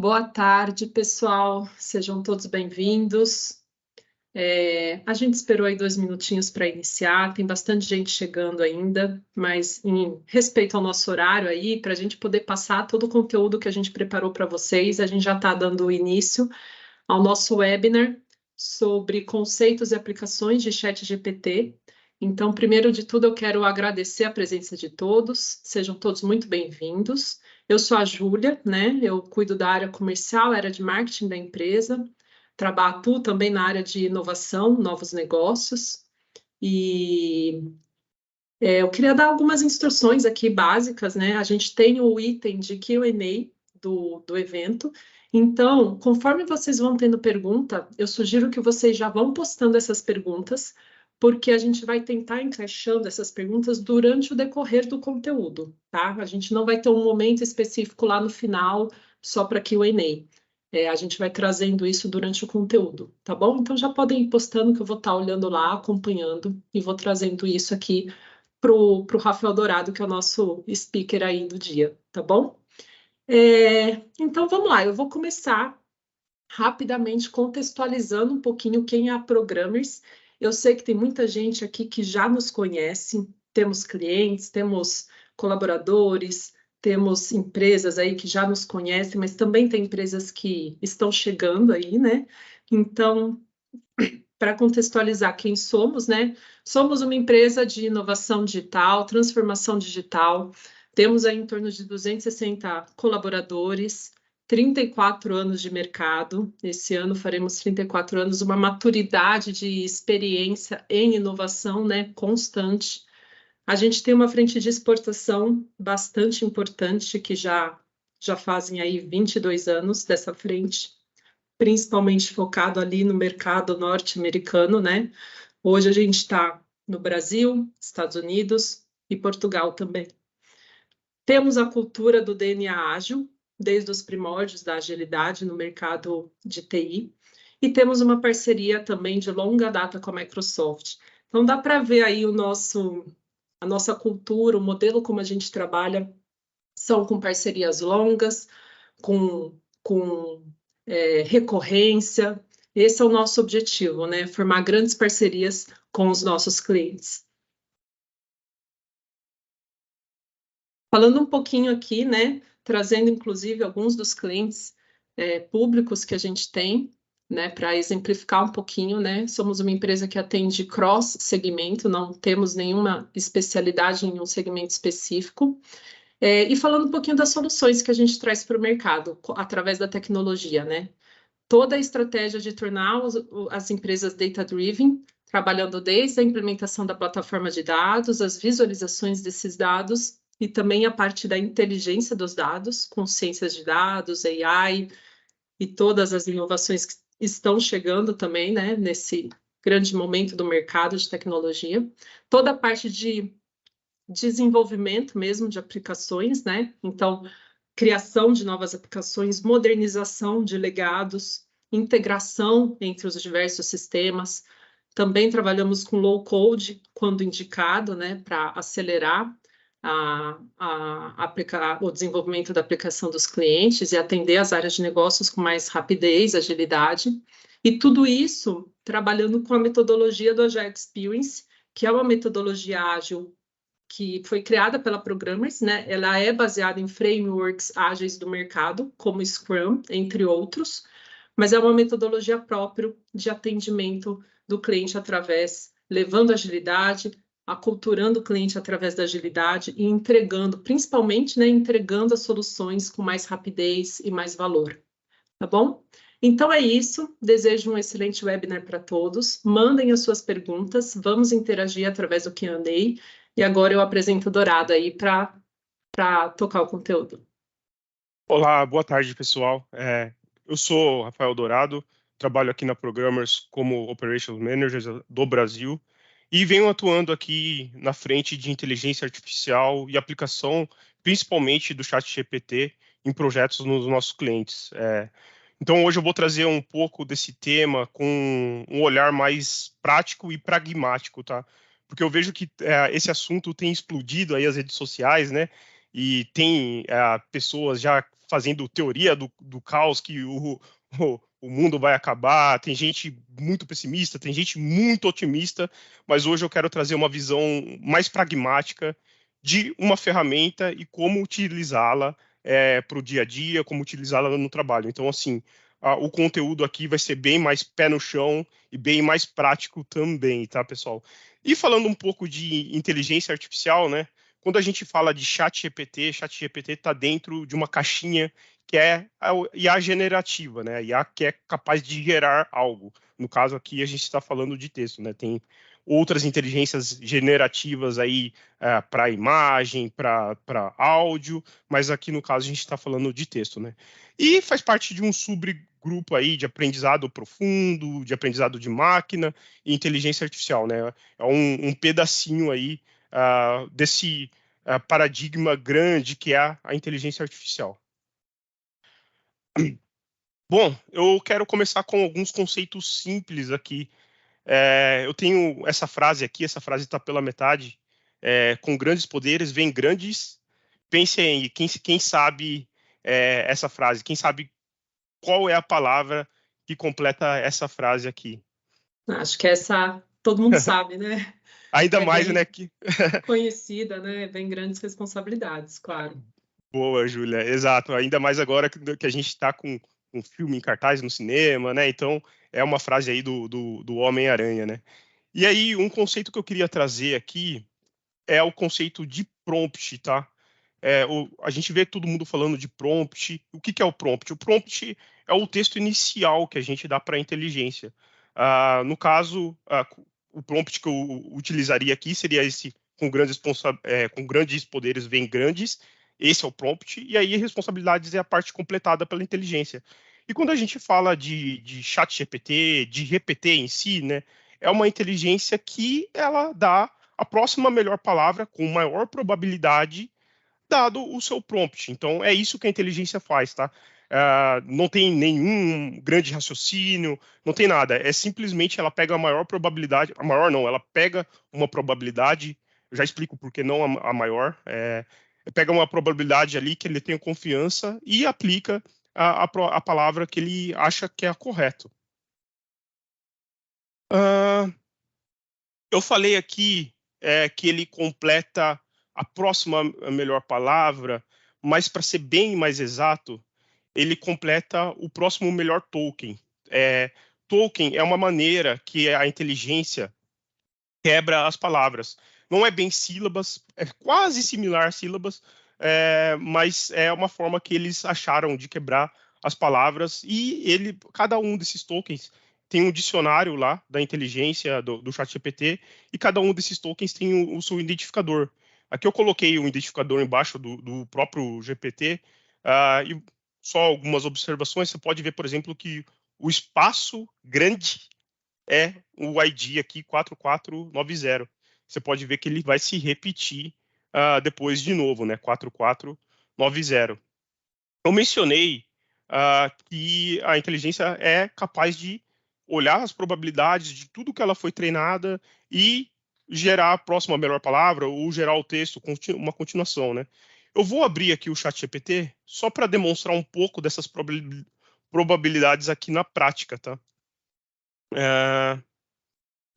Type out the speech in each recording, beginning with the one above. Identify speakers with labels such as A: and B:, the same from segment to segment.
A: Boa tarde, pessoal. Sejam todos bem-vindos. A gente esperou aí 2 minutinhos para iniciar, tem bastante gente chegando ainda, mas em respeito ao nosso horário aí, para a gente poder passar todo o conteúdo que a gente preparou para vocês, a gente já está dando início ao nosso webinar sobre conceitos e aplicações de ChatGPT. Então, primeiro de tudo, eu quero agradecer a presença de todos, sejam todos muito bem-vindos. Eu sou a Júlia, né? Eu cuido da área comercial, área de marketing da empresa, atuo também na área de inovação, novos negócios, e eu queria dar algumas instruções aqui básicas, né? A gente tem o item de Q&A do evento, então, conforme vocês vão tendo pergunta, eu sugiro que vocês já vão postando essas perguntas, porque a gente vai tentar encaixando essas perguntas durante o decorrer do conteúdo, tá? A gente não vai ter um momento específico lá no final só para Q&A. A gente vai trazendo isso durante o conteúdo, tá bom? Então já podem ir postando que eu vou estar olhando lá, acompanhando e vou trazendo isso aqui pro Rafael Dourado, que é o nosso speaker aí do dia, tá bom? Então vamos lá, eu vou começar rapidamente contextualizando um pouquinho quem é a Programmers. Eu sei que tem muita gente aqui que já nos conhece, temos clientes, temos colaboradores, temos empresas aí que já nos conhecem, mas também tem empresas que estão chegando aí, né? Então, para contextualizar quem somos, né? Somos uma empresa de inovação digital, transformação digital, temos aí em torno de 260 colaboradores, 34 anos de mercado, esse ano faremos 34 anos, uma maturidade de experiência em inovação, né, constante. A gente tem uma frente de exportação bastante importante, que já fazem aí 22 anos dessa frente, principalmente focado ali no mercado norte-americano, né? Hoje a gente está no Brasil, Estados Unidos e Portugal também. Temos a cultura do DNA ágil, desde os primórdios da agilidade no mercado de TI, e temos uma parceria também de longa data com a Microsoft. Então dá para ver aí a nossa cultura, o modelo como a gente trabalha, são com parcerias longas, com recorrência. Esse é o nosso objetivo, né? Formar grandes parcerias com os nossos clientes. Falando um pouquinho aqui, né? Trazendo inclusive alguns dos clientes públicos que a gente tem, né? Para exemplificar um pouquinho, né? Somos uma empresa que atende cross-segmento, não temos nenhuma especialidade em um segmento específico. E falando um pouquinho das soluções que a gente traz para o mercado, através da tecnologia, né? Toda a estratégia de tornar as empresas data-driven, trabalhando desde a implementação da plataforma de dados, as visualizações desses dados e também a parte da inteligência dos dados, com ciências de dados, AI e todas as inovações que estão chegando também, né, nesse grande momento do mercado de tecnologia. Toda a parte de desenvolvimento mesmo de aplicações, né? Então, criação de novas aplicações, modernização de legados, integração entre os diversos sistemas. Também trabalhamos com low code, quando indicado, né, para acelerar o desenvolvimento da aplicação dos clientes e atender as áreas de negócios com mais rapidez, agilidade. E tudo isso trabalhando com a metodologia do Agile Experience, que é uma metodologia ágil que foi criada pela Programmers, né? Ela é baseada em frameworks ágeis do mercado, como Scrum, entre outros, mas é uma metodologia própria de atendimento do cliente levando agilidade, aculturando o cliente através da agilidade e entregando, principalmente, né, entregando as soluções com mais rapidez e mais valor, tá bom? Então é isso, desejo um excelente webinar para todos, mandem as suas perguntas, vamos interagir através do Q&A, e agora eu apresento o Dourado aí para tocar o conteúdo.
B: Olá, boa tarde, pessoal. Eu sou Rafael Dourado, trabalho aqui na Programmers como Operations Manager do Brasil e venho atuando aqui na frente de inteligência artificial e aplicação, principalmente do ChatGPT, em projetos nos nossos clientes. Então, hoje eu vou trazer um pouco desse tema com um olhar mais prático e pragmático, tá? Porque eu vejo que esse assunto tem explodido aí as redes sociais, né? E tem pessoas já fazendo teoria do caos, que o mundo vai acabar, tem gente muito pessimista, tem gente muito otimista, mas hoje eu quero trazer uma visão mais pragmática de uma ferramenta e como utilizá-la para o dia a dia, como utilizá-la no trabalho. Então, assim, o conteúdo aqui vai ser bem mais pé no chão e bem mais prático também, tá, pessoal? E falando um pouco de inteligência artificial, né? Quando a gente fala de ChatGPT está dentro de uma caixinha que é a IA generativa, né? A IA que é capaz de gerar algo. No caso aqui a gente está falando de texto, né? Tem outras inteligências generativas aí para imagem, para áudio, mas aqui no caso a gente está falando de texto, né? E faz parte de um subgrupo aí de aprendizado profundo, de aprendizado de máquina e inteligência artificial, né? É um pedacinho aí desse paradigma grande que é a inteligência artificial. Bom, eu quero começar com alguns conceitos simples aqui. Eu tenho essa frase aqui, essa frase está pela metade. Com grandes poderes vem grandes. Pensem aí, quem sabe essa frase? Quem sabe qual é a palavra que completa essa frase aqui?
A: Acho que essa todo mundo sabe, né?
B: Ainda
A: É
B: mais, né?
A: bem conhecida, né? Bem grandes responsabilidades, claro.
B: Boa, Júlia, exato. Ainda mais agora que a gente está com um filme em cartaz no cinema, né? Então, é uma frase aí do Homem-Aranha, né? E aí, um conceito que eu queria trazer aqui é o conceito de prompt, tá? A gente vê todo mundo falando de prompt. O que é o prompt? O prompt é o texto inicial que a gente dá para a inteligência. No caso, o prompt que eu utilizaria aqui seria esse: com grandes poderes vem grandes. Esse é o prompt. E aí, responsabilidades é a parte completada pela inteligência. E quando a gente fala de chat GPT, de GPT em si, né, é uma inteligência que ela dá a próxima melhor palavra com maior probabilidade dado o seu prompt. Então, é isso que a inteligência faz, tá? Não tem nenhum grande raciocínio, não tem nada. É simplesmente ela pega a maior probabilidade, a maior não, ela pega uma probabilidade, eu já explico por que não a maior, pega uma probabilidade ali que ele tem confiança e aplica a palavra que ele acha que é a correta. Eu falei aqui que ele completa a próxima melhor palavra, mas para ser bem mais exato, ele completa o próximo melhor token. Token é uma maneira que a inteligência quebra as palavras. Não é bem sílabas, é quase similar a sílabas, mas é uma forma que eles acharam de quebrar as palavras e cada um desses tokens tem um dicionário lá da inteligência do ChatGPT e cada um desses tokens tem o seu identificador. Aqui eu coloquei o identificador embaixo do próprio GPT e só algumas observações. Você pode ver, por exemplo, que o espaço grande é o ID aqui 4490. Você pode ver que ele vai se repetir depois de novo, né? 4490. Eu mencionei que a inteligência é capaz de olhar as probabilidades de tudo que ela foi treinada e gerar a próxima melhor palavra ou gerar o texto, uma continuação, né? Eu vou abrir aqui o ChatGPT só para demonstrar um pouco dessas probabilidades aqui na prática, tá?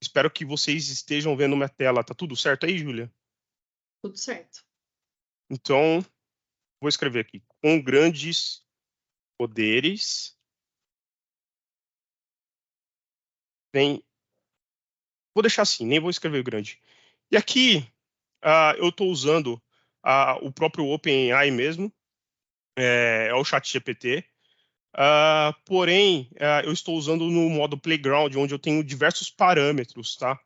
B: Espero que vocês estejam vendo minha tela. Tá tudo certo aí, Júlia?
A: Tudo certo.
B: Então, vou escrever aqui. Com grandes poderes vem. Vou deixar assim, nem vou escrever grande. E aqui eu estou usando o próprio OpenAI mesmo, é o ChatGPT. Porém, eu estou usando no modo Playground, onde eu tenho diversos parâmetros, tá?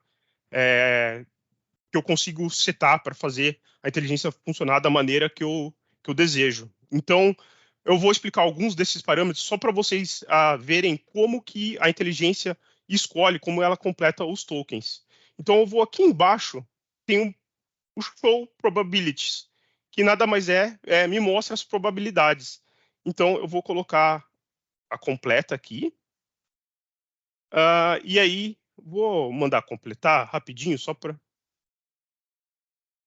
B: Que eu consigo setar para fazer a inteligência funcionar da maneira que eu desejo. Então, eu vou explicar alguns desses parâmetros só para vocês verem como que a inteligência escolhe, como ela completa os tokens. Então, eu vou aqui embaixo, tem o Show Probabilities, que nada mais me mostra as probabilidades. Então, eu vou colocar a completa aqui. E aí, vou mandar completar rapidinho, só para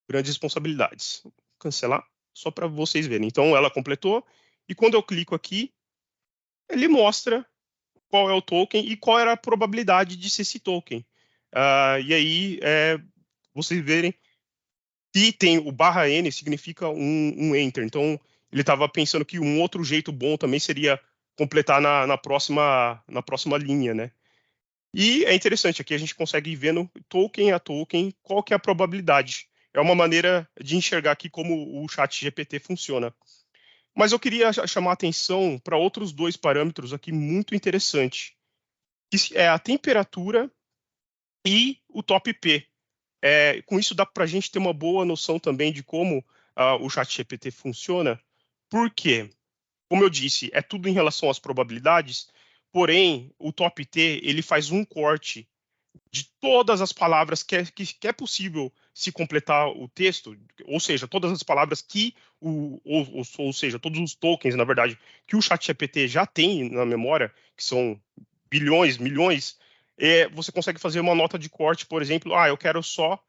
B: grandes responsabilidades. Cancelar, só para vocês verem. Então, ela completou e quando eu clico aqui, ele mostra qual é o token e qual era a probabilidade de ser esse token. E aí, vocês verem, se tem o /N, significa um enter. Então, ele estava pensando que um outro jeito bom também seria completar na próxima linha, né? E é interessante, aqui a gente consegue ir vendo token a token, qual que é a probabilidade. É uma maneira de enxergar aqui como o chat GPT funciona. Mas eu queria chamar a atenção para outros dois parâmetros aqui muito interessantes, que é a temperatura e o top P. Com isso dá para a gente ter uma boa noção também de como o chat GPT funciona. Por quê? Como eu disse, é tudo em relação às probabilidades, porém, o top T ele faz um corte de todas as palavras que é possível se completar o texto, ou seja, todas as palavras que, ou seja, todos os tokens, na verdade, que o ChatGPT já tem na memória, que são bilhões, milhões, você consegue fazer uma nota de corte, por exemplo, eu quero só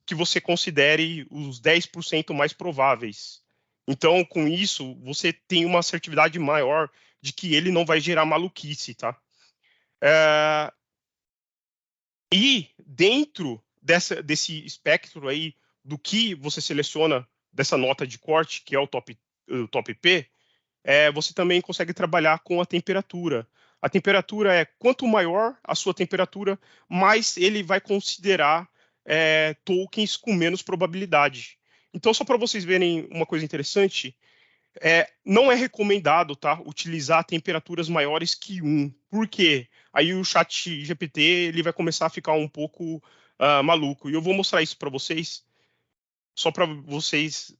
B: que você considere os 10% mais prováveis. Então, com isso, você tem uma assertividade maior de que ele não vai gerar maluquice, tá? E dentro desse espectro aí do que você seleciona dessa nota de corte, que é o top P, você também consegue trabalhar com a temperatura. A temperatura quanto maior a sua temperatura, mais ele vai considerar tokens com menos probabilidade. Então, só para vocês verem uma coisa interessante, não é recomendado, tá, utilizar temperaturas maiores que 1. Por quê? Aí o chat GPT ele vai começar a ficar um pouco maluco. E eu vou mostrar isso para vocês, só para vocês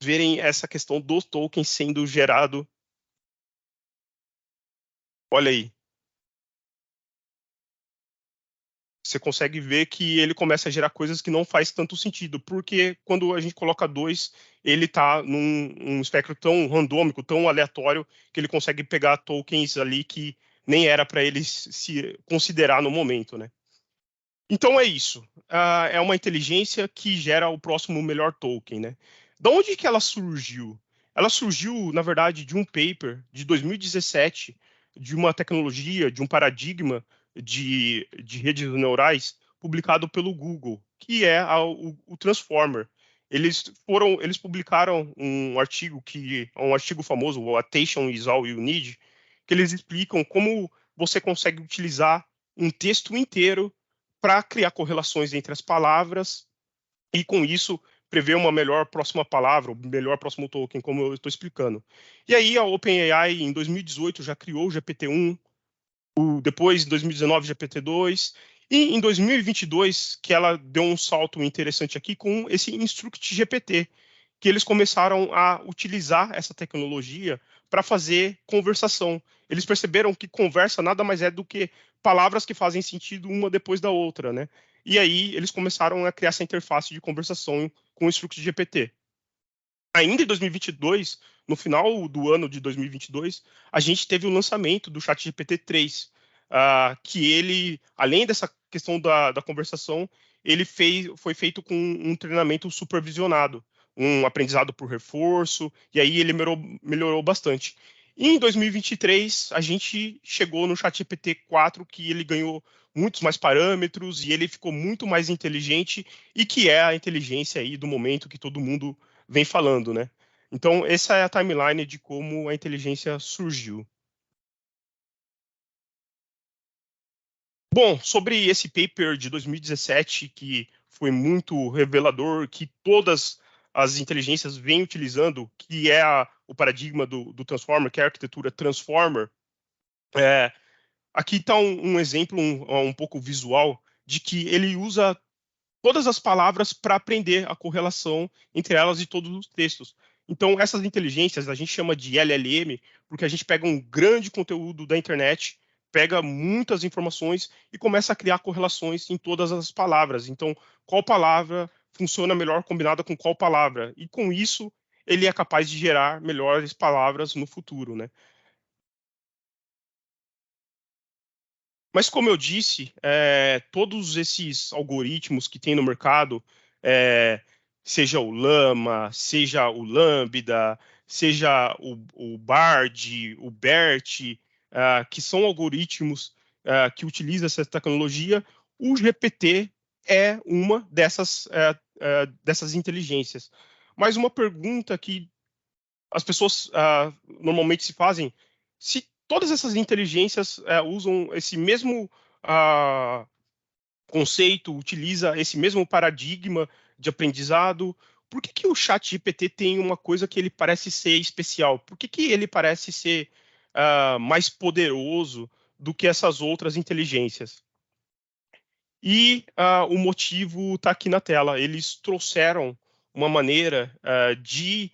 B: verem essa questão do token sendo gerado. Olha aí. Você consegue ver que ele começa a gerar coisas que não faz tanto sentido, porque quando a gente coloca 2, ele está num espectro tão randômico, tão aleatório, que ele consegue pegar tokens ali que nem era para ele se considerar no momento, né? Então é isso. É uma inteligência que gera o próximo melhor token, né? Da onde que ela surgiu? Ela surgiu, na verdade, de um paper de 2017, de uma tecnologia, de um paradigma de redes neurais publicado pelo Google, que é o Transformer. Eles publicaram um artigo um artigo famoso, o Attention is All You Need, que eles explicam como você consegue utilizar um texto inteiro para criar correlações entre as palavras e, com isso, prever uma melhor próxima palavra, ou melhor próximo token, como eu estou explicando. E aí a OpenAI, em 2018, já criou o GPT-1, depois, em 2019, GPT-2, e em 2022, que ela deu um salto interessante aqui com esse Instruct GPT, que eles começaram a utilizar essa tecnologia para fazer conversação. Eles perceberam que conversa nada mais é do que palavras que fazem sentido uma depois da outra, né? E aí eles começaram a criar essa interface de conversação com o Instruct GPT. Ainda em 2022, no final do ano de 2022, a gente teve o lançamento do ChatGPT 3, que ele, além dessa questão da conversação, foi feito com um treinamento supervisionado, um aprendizado por reforço, e aí ele melhorou bastante. E em 2023, a gente chegou no ChatGPT 4, que ele ganhou muitos mais parâmetros e ele ficou muito mais inteligente, e que é a inteligência aí do momento que todo mundo vem falando, né? Então, essa é a timeline de como a inteligência surgiu. Bom, sobre esse paper de 2017, que foi muito revelador, que todas as inteligências vêm utilizando, que é o paradigma do Transformer, que é a arquitetura Transformer, aqui está um exemplo um pouco visual de que ele usa todas as palavras para aprender a correlação entre elas e todos os textos. Então, essas inteligências a gente chama de LLM, porque a gente pega um grande conteúdo da internet, pega muitas informações e começa a criar correlações em todas as palavras. Então, qual palavra funciona melhor combinada com qual palavra? E com isso, ele é capaz de gerar melhores palavras no futuro, né? Mas, como eu disse, todos esses algoritmos que tem no mercado, seja o Llama, seja o Lambda, seja o BARD, o BERT, que são algoritmos que utilizam essa tecnologia, o GPT é uma dessas inteligências. Mas uma pergunta que as pessoas normalmente se fazem, se todas essas inteligências usam esse mesmo conceito, utiliza esse mesmo paradigma de aprendizado, por que o ChatGPT tem uma coisa que ele parece ser especial? Por que ele parece ser mais poderoso do que essas outras inteligências? E o motivo está aqui na tela. Eles trouxeram uma maneira de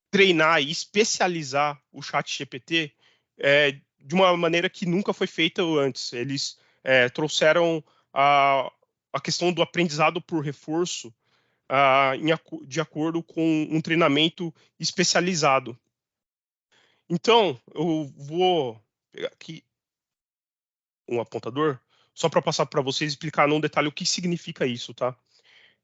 B: treinar e especializar o ChatGPT de uma maneira que nunca foi feita antes. Eles trouxeram a questão do aprendizado por reforço de acordo com um treinamento especializado. Então, eu vou pegar aqui um apontador só para passar para vocês explicar num detalhe o que significa isso, tá?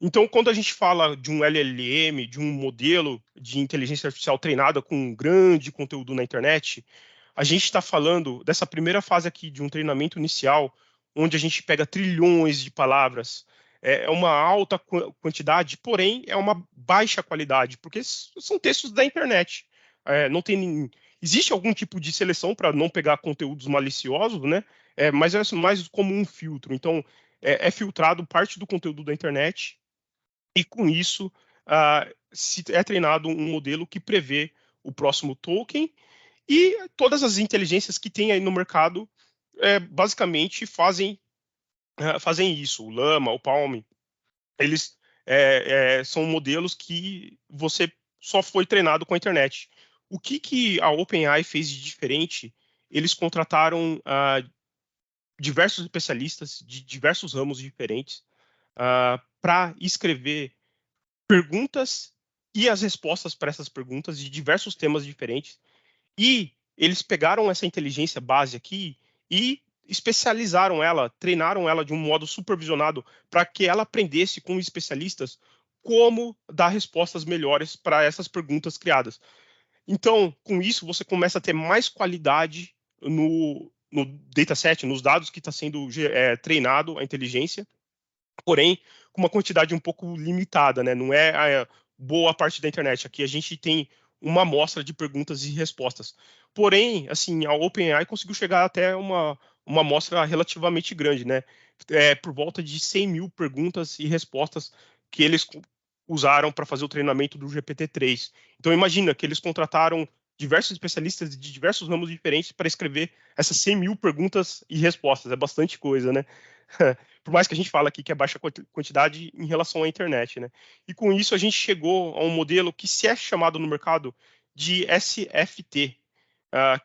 B: Então, quando a gente fala de um LLM, de um modelo de inteligência artificial treinada com um grande conteúdo na internet, a gente está falando dessa primeira fase aqui de um treinamento inicial, onde a gente pega trilhões de palavras. É uma alta quantidade, porém é uma baixa qualidade, porque são textos da internet. Não tem existe algum tipo de seleção para não pegar conteúdos maliciosos, né? Mas é mais como um filtro. Então, é filtrado parte do conteúdo da internet e com isso se é treinado um modelo que prevê o próximo token e todas as inteligências que tem aí no mercado basicamente fazem isso. O Llama, o Palm, eles são modelos que você só foi treinado com a internet. O que a OpenAI fez de diferente? Eles contrataram diversos especialistas de diversos ramos diferentes para escrever perguntas e as respostas para essas perguntas de diversos temas diferentes. E eles pegaram essa inteligência base aqui e especializaram ela, treinaram ela de um modo supervisionado para que ela aprendesse com especialistas como dar respostas melhores para essas perguntas criadas. Então, com isso, você começa a ter mais qualidade no dataset, nos dados que está sendo treinado a inteligência, porém com uma quantidade um pouco limitada, né? Não é a boa parte da internet. Aqui a gente tem uma amostra de perguntas e respostas. Porém, assim, a OpenAI conseguiu chegar até uma amostra relativamente grande, né? Por volta de 100 mil perguntas e respostas que eles usaram para fazer o treinamento do GPT-3. Então, imagina que eles contrataram diversos especialistas de diversos ramos diferentes para escrever essas 100 mil perguntas e respostas. É bastante coisa, né? Por mais que a gente fale aqui que é baixa quantidade em relação à internet, né? E com isso a gente chegou a um modelo que se é chamado no mercado de SFT,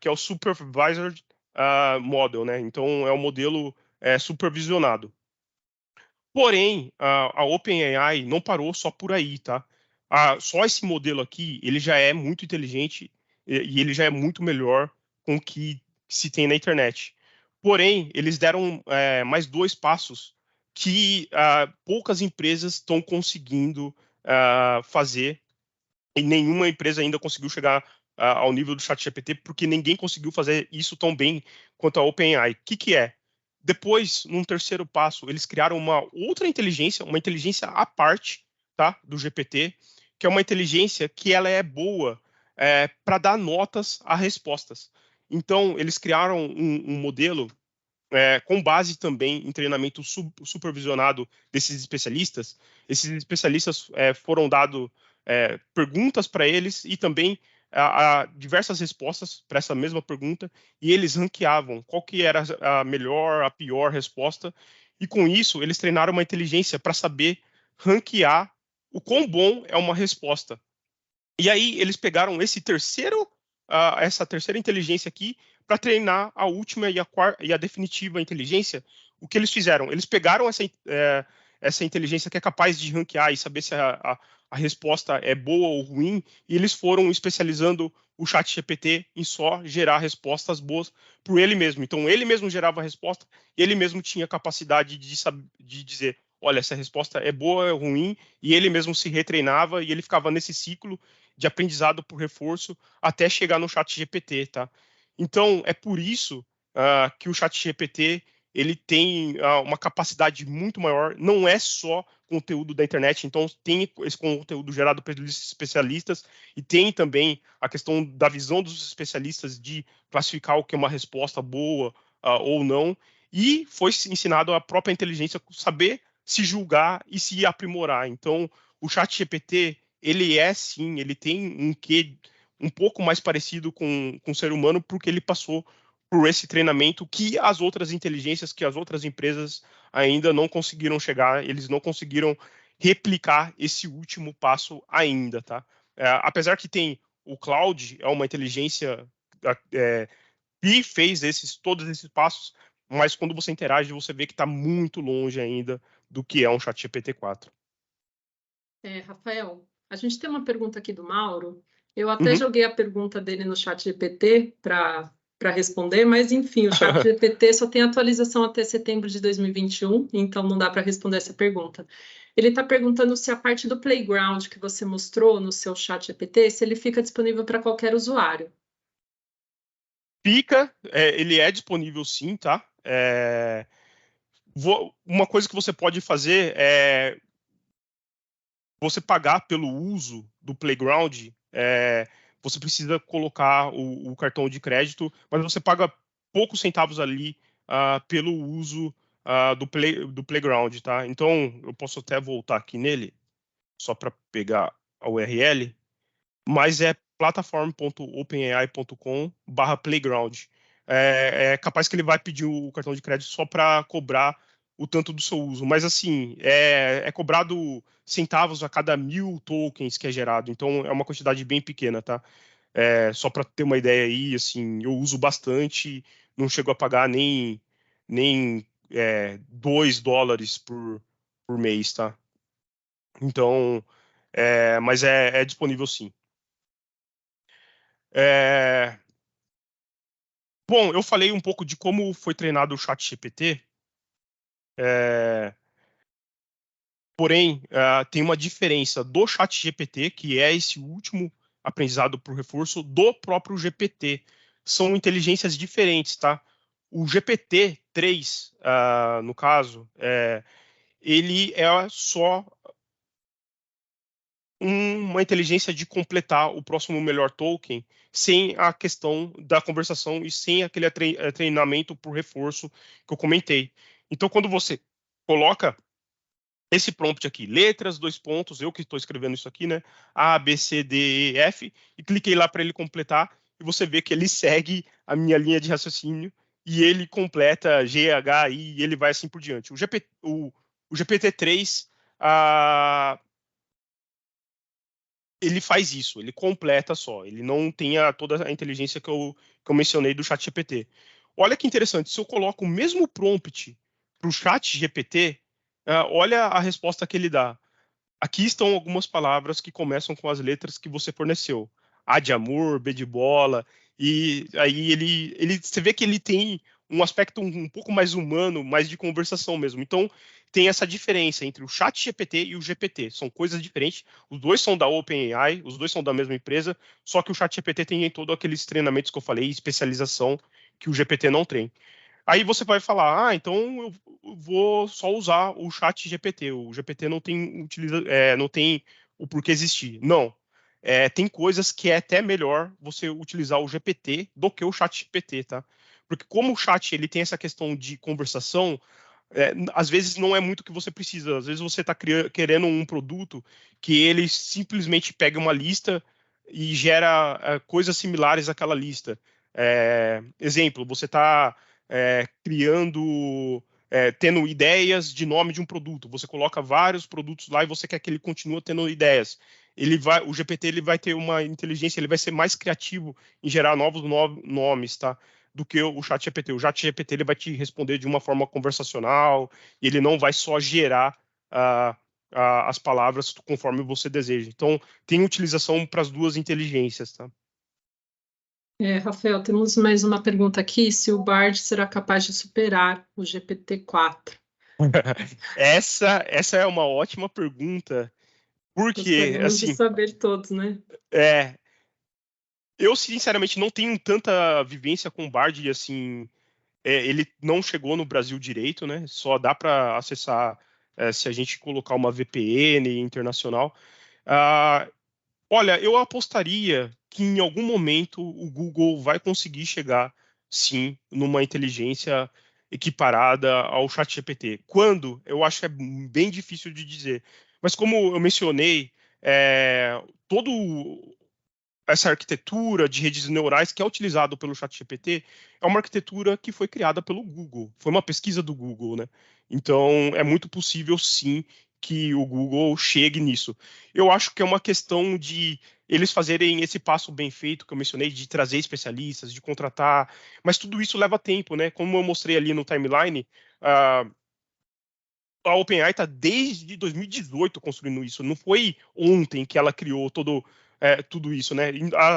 B: que é o Supervised Model, né? Então é um modelo supervisionado. Porém, a OpenAI não parou só por aí, tá? Só esse modelo aqui, ele já é muito inteligente e ele já é muito melhor com o que se tem na internet. Porém, eles deram mais dois passos que poucas empresas estão conseguindo fazer e nenhuma empresa ainda conseguiu chegar ao nível do ChatGPT porque ninguém conseguiu fazer isso tão bem quanto a OpenAI. O que é? Depois, num terceiro passo, eles criaram uma outra inteligência, uma inteligência à parte, tá, do GPT, que é uma inteligência que ela é boa para dar notas a respostas. Então, eles criaram um modelo com base também em treinamento supervisionado desses especialistas. Esses especialistas foram dados perguntas para eles e também diversas respostas para essa mesma pergunta, e eles ranqueavam qual que era a melhor, a pior resposta, e com isso eles treinaram uma inteligência para saber ranquear o quão bom é uma resposta. E aí eles pegaram essa terceira inteligência aqui para treinar a última e a definitiva inteligência. O que eles fizeram? Eles pegaram essa inteligência que é capaz de ranquear e saber se a resposta é boa ou ruim, e eles foram especializando o ChatGPT em só gerar respostas boas por ele mesmo. Então, ele mesmo gerava a resposta e ele mesmo tinha capacidade de dizer, olha, essa resposta é boa, é ruim, e ele mesmo se retreinava e ele ficava nesse ciclo de aprendizado por reforço até chegar no ChatGPT, tá? Então, é por isso que o ChatGPT ele tem uma capacidade muito maior, não é só conteúdo da internet, então tem esse conteúdo gerado pelos especialistas e tem também a questão da visão dos especialistas de classificar o que é uma resposta boa ou não, e foi ensinado a própria inteligência saber se julgar e se aprimorar. Então, o ChatGPT, ele é sim, ele tem um quê um pouco mais parecido com o ser humano, porque ele passou por esse treinamento que as outras inteligências, que as outras empresas ainda não conseguiram chegar, eles não conseguiram replicar esse último passo ainda, tá? Apesar que tem o Cloud, é uma inteligência que fez todos esses passos, mas quando você interage, você vê que está muito longe ainda do que é um ChatGPT 4.
A: Rafael, a gente tem uma pergunta aqui do Mauro. Eu até
B: Uhum.
A: joguei a pergunta dele no ChatGPT para responder, mas enfim, o ChatGPT só tem atualização até setembro de 2021, então não dá para responder essa pergunta. Ele está perguntando se a parte do Playground que você mostrou no seu ChatGPT, se ele fica disponível para qualquer usuário.
B: Fica, ele é disponível sim, tá? Uma coisa que você pode fazer é você pagar pelo uso do Playground, você precisa colocar o cartão de crédito, mas você paga poucos centavos ali pelo uso do Playground, tá? Então, eu posso até voltar aqui nele, só para pegar a URL, mas é plataforma.openai.com/playground. É capaz que ele vai pedir o cartão de crédito só para cobrar o tanto do seu uso, mas assim, é cobrado centavos a cada 1.000 tokens que é gerado, então é uma quantidade bem pequena, tá? Só para ter uma ideia aí, assim, eu uso bastante, não chego a pagar nem $2 por mês, tá? Então, mas é disponível sim. Bom, eu falei um pouco de como foi treinado o ChatGPT, porém, tem uma diferença do ChatGPT, que é esse último aprendizado por reforço, do próprio GPT. São inteligências diferentes, tá? O GPT-3, no caso, ele é só uma inteligência de completar o próximo melhor token sem a questão da conversação e sem aquele treinamento por reforço que eu comentei. Então, quando você coloca esse prompt aqui, letras, 2 pontos, eu que estou escrevendo isso aqui, né? A, B, C, D, E, F, e cliquei lá para ele completar, e você vê que ele segue a minha linha de raciocínio e ele completa G, H, I, e ele vai assim por diante. O GPT-3, ele faz isso, ele completa só, ele não tem toda a inteligência que eu mencionei do ChatGPT. Olha que interessante, se eu coloco o mesmo prompt para o ChatGPT, olha a resposta que ele dá. Aqui estão algumas palavras que começam com as letras que você forneceu. A de amor, B de bola, e aí você vê que ele tem um aspecto um pouco mais humano, mais de conversação mesmo. Então, tem essa diferença entre o ChatGPT e o GPT. São coisas diferentes. Os dois são da OpenAI, os dois são da mesma empresa, só que o ChatGPT tem todos aqueles treinamentos que eu falei, especialização, que o GPT não tem. Aí você vai falar, então eu vou só usar o chat GPT. O GPT não tem o porquê existir. Não. Tem coisas que é até melhor você utilizar o GPT do que o chat GPT, tá? Porque como o chat ele tem essa questão de conversação, às vezes não é muito o que você precisa. Às vezes você está querendo um produto que ele simplesmente pega uma lista e gera coisas similares àquela lista. Exemplo, você está tendo ideias de nome de um produto. Você coloca vários produtos lá e você quer que ele continue tendo ideias. O GPT ele vai ter uma inteligência, ele vai ser mais criativo em gerar novos nomes, tá? Do que o ChatGPT. O ChatGPT ele vai te responder de uma forma conversacional e ele não vai só gerar as palavras conforme você deseja. Então, tem utilização para as duas inteligências, tá?
A: Rafael, temos mais uma pergunta aqui, se o Bard será capaz de superar o GPT-4.
B: Essa é uma ótima pergunta Porque,
A: Gostaríamos de
B: assim,
A: saber todos, né?
B: é, eu sinceramente não tenho tanta vivência com o Bard, assim, ele não chegou no Brasil direito, né? Só dá para acessar se a gente colocar uma VPN internacional. Ah, olha, eu apostaria que em algum momento o Google vai conseguir chegar, sim, numa inteligência equiparada ao ChatGPT. Quando? Eu acho que é bem difícil de dizer. Mas como eu mencionei, todo essa arquitetura de redes neurais que é utilizado pelo ChatGPT é uma arquitetura que foi criada pelo Google. Foi uma pesquisa do Google, né? Então, é muito possível, sim, que o Google chegue nisso. Eu acho que é uma questão de eles fazerem esse passo bem feito que eu mencionei, de trazer especialistas, de contratar, mas tudo isso leva tempo, né? Como eu mostrei ali no timeline, a OpenAI está desde 2018 construindo isso. Não foi ontem que ela criou tudo isso, né?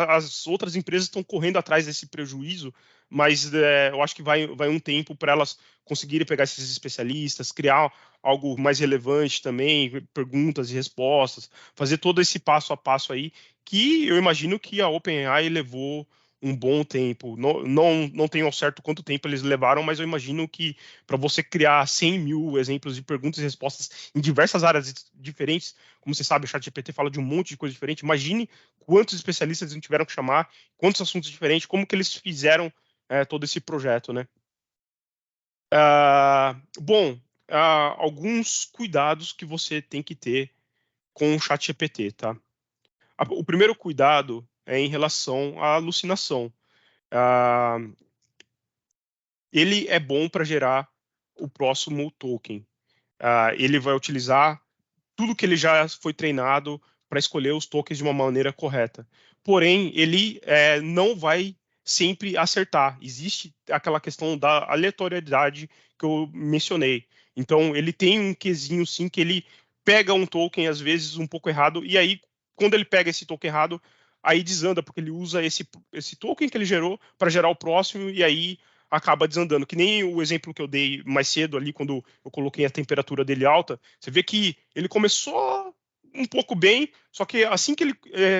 B: As outras empresas estão correndo atrás desse prejuízo, mas eu acho que vai um tempo para elas conseguirem pegar esses especialistas, criar algo mais relevante também, perguntas e respostas, fazer todo esse passo a passo aí, que eu imagino que a OpenAI levou um bom tempo. Não tenho ao certo quanto tempo eles levaram, mas eu imagino que para você criar 100 mil exemplos de perguntas e respostas em diversas áreas diferentes, como você sabe, o ChatGPT fala de um monte de coisa diferente. Imagine quantos especialistas eles tiveram que chamar, quantos assuntos diferentes, como que eles fizeram todo esse projeto, né? Bom, alguns cuidados que você tem que ter com o ChatGPT, tá? O primeiro cuidado é em relação à alucinação. Ah, ele é bom para gerar o próximo token. Ele vai utilizar tudo que ele já foi treinado para escolher os tokens de uma maneira correta. Porém, ele não vai sempre acertar. Existe aquela questão da aleatoriedade que eu mencionei. Então, ele tem um quesinho, sim, que ele pega um token, às vezes, um pouco errado, e aí, quando ele pega esse token errado, aí desanda, porque ele usa esse token que ele gerou para gerar o próximo, e aí acaba desandando. Que nem o exemplo que eu dei mais cedo ali, quando eu coloquei a temperatura dele alta, você vê que ele começou um pouco bem, só que assim que ele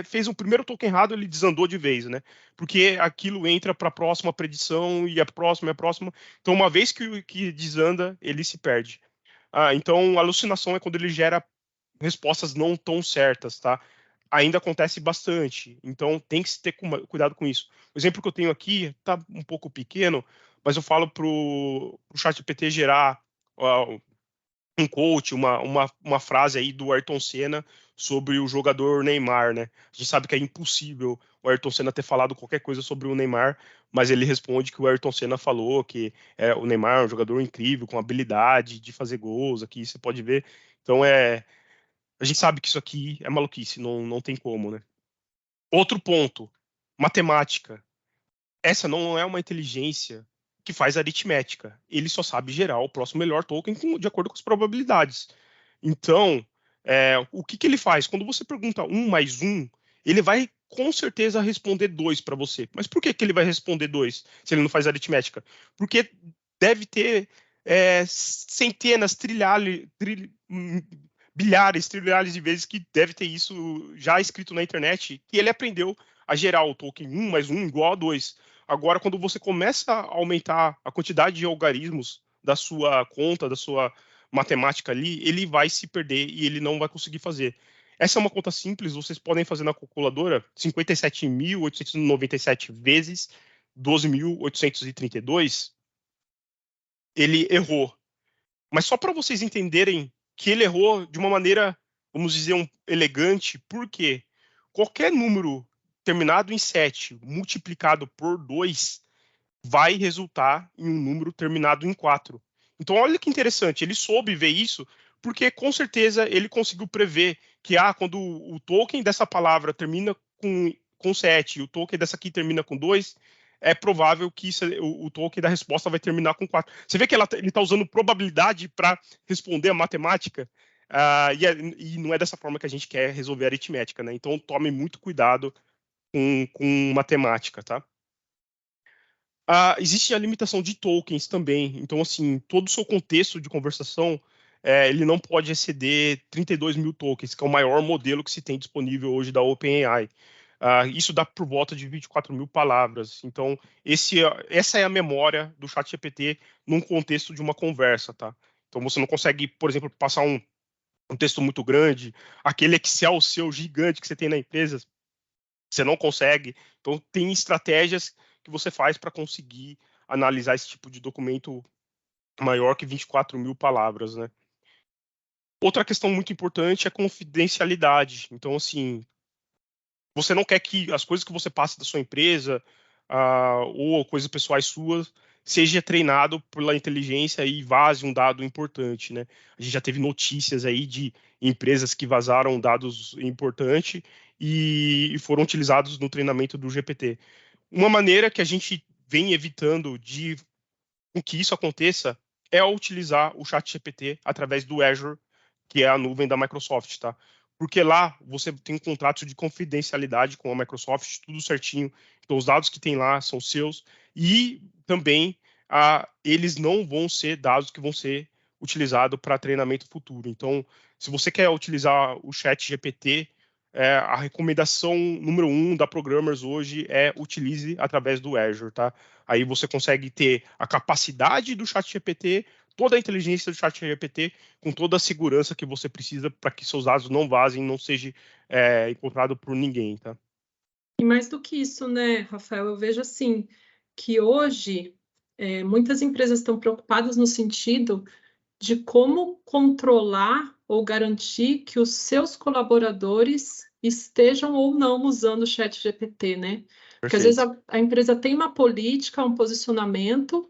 B: fez o primeiro token errado, ele desandou de vez, né? Porque aquilo entra para a próxima predição e a próxima e a próxima. Então, uma vez que desanda, ele se perde. Então, a alucinação é quando ele gera respostas não tão certas, tá? Ainda acontece bastante, então tem que se ter cuidado com isso. O exemplo que eu tenho aqui tá um pouco pequeno, mas eu falo pro ChatGPT gerar um quote, uma frase aí do Ayrton Senna sobre o jogador Neymar, né? A gente sabe que é impossível o Ayrton Senna ter falado qualquer coisa sobre o Neymar, mas ele responde que o Ayrton Senna falou que o Neymar é um jogador incrível, com habilidade de fazer gols, aqui você pode ver. Então a gente sabe que isso aqui é maluquice, não tem como, né? Outro ponto, matemática. Essa não é uma inteligência que faz aritmética. Ele só sabe gerar o próximo melhor token de acordo com as probabilidades. Então, o que ele faz? Quando você pergunta um mais um, ele vai com certeza responder dois para você. Mas por que ele vai responder dois se ele não faz aritmética? Porque deve ter centenas, bilhares, trilhares de vezes que deve ter isso já escrito na internet, que ele aprendeu a gerar o token um mais um igual a 2. Agora, quando você começa a aumentar a quantidade de algarismos da sua conta, da sua matemática ali, ele vai se perder e ele não vai conseguir fazer. Essa é uma conta simples, vocês podem fazer na calculadora 57.897 vezes 12.832. Ele errou. Mas só para vocês entenderem que ele errou de uma maneira, vamos dizer, elegante, porque qualquer número terminado em 7 multiplicado por 2 vai resultar em um número terminado em 4. Então, olha que interessante, ele soube ver isso, porque com certeza ele conseguiu prever que quando o token dessa palavra termina com 7 e o token dessa aqui termina com 2, é provável que o token da resposta vai terminar com 4. Você vê que ele está usando probabilidade para responder a matemática, e não é dessa forma que a gente quer resolver a aritmética, né? Então, tome muito cuidado com matemática, tá? Existe a limitação de tokens também. Então, assim, todo o seu contexto de conversação ele não pode exceder 32 mil tokens, que é o maior modelo que se tem disponível hoje da OpenAI. Isso dá por volta de 24 mil palavras. Então, essa é a memória do ChatGPT num contexto de uma conversa, tá? Então, você não consegue, por exemplo, passar um texto muito grande, aquele Excel seu gigante que você tem na empresa, você não consegue. Então, tem estratégias que você faz para conseguir analisar esse tipo de documento maior que 24 mil palavras, né? Outra questão muito importante é confidencialidade. Então, assim, você não quer que as coisas que você passa da sua empresa ou coisas pessoais suas seja treinado pela inteligência e vaze um dado importante, né? A gente já teve notícias aí de empresas que vazaram dados importantes e foram utilizados no treinamento do GPT. Uma maneira que a gente vem evitando de com que isso aconteça é utilizar o ChatGPT através do Azure, que é a nuvem da Microsoft, tá? Porque lá você tem um contrato de confidencialidade com a Microsoft, tudo certinho. Então, os dados que tem lá são seus e também eles não vão ser dados que vão ser utilizados para treinamento futuro. Então, se você quer utilizar o ChatGPT, a recomendação número 1 da Programmers hoje é utilize através do Azure, tá? Aí você consegue ter a capacidade do ChatGPT, toda a inteligência do ChatGPT, com toda a segurança que você precisa para que seus dados não vazem, não seja encontrado por ninguém, tá?
A: E mais do que isso, né, Rafael, eu vejo assim que hoje muitas empresas estão preocupadas no sentido de como controlar ou garantir que os seus colaboradores estejam ou não usando o chat GPT, né? Porque às vezes
B: Perfeito.
A: a empresa tem uma política, um posicionamento